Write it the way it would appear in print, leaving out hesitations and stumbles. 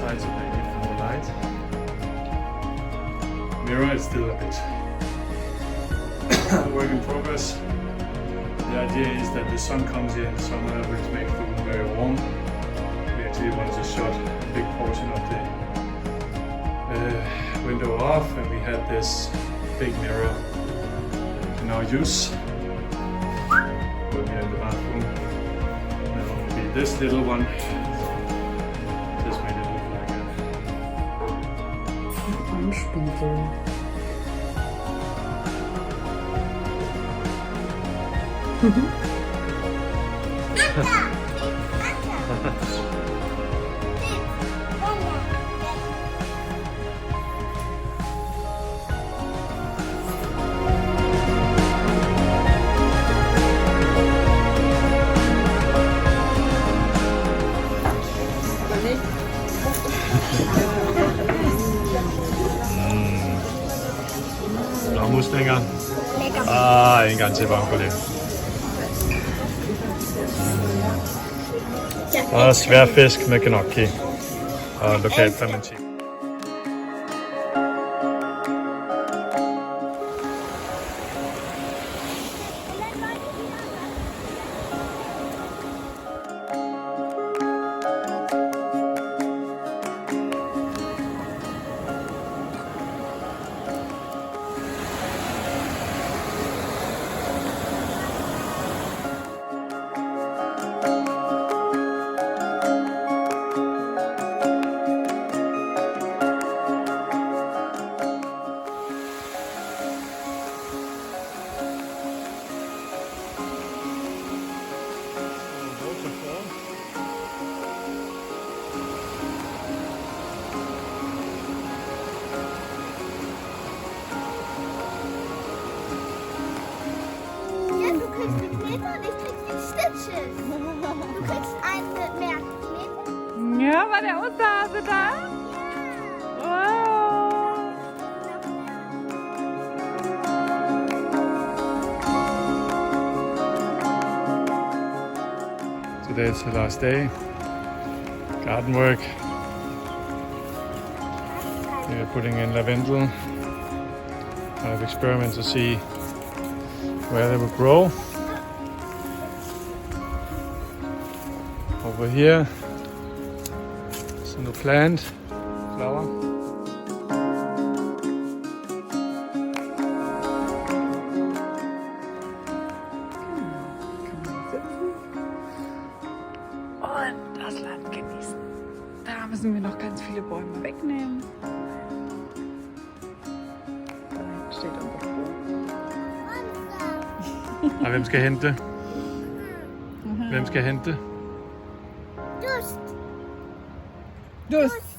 outside so they give more light. Mirror is still a bit work in progress. The idea is that the sun comes in summer, which makes the room very warm. We actually wanted to shut a big portion of the window off, and we had this big mirror that we can now use when we're in the bathroom. And it'll only be this little one. Just made it look like a Anspiegel. muslinger. Ah, en gang til bare på det. Og sværfisk med gnocchi og lokalt fermentering. Du kriegst einen mit mehr Knete. Ja, war der Osterhase da? Wow. Today is the last day. Garden work. We are putting in lavendel. Kind of experiment to see where they will grow. Over here, it's a new plant, flower. Und das Land genießen. Da müssen wir noch ganz viele Bäume wegnehmen. Da steht unser Pool. Hvem skal hente? Hvem skal hente? Durst. Durst.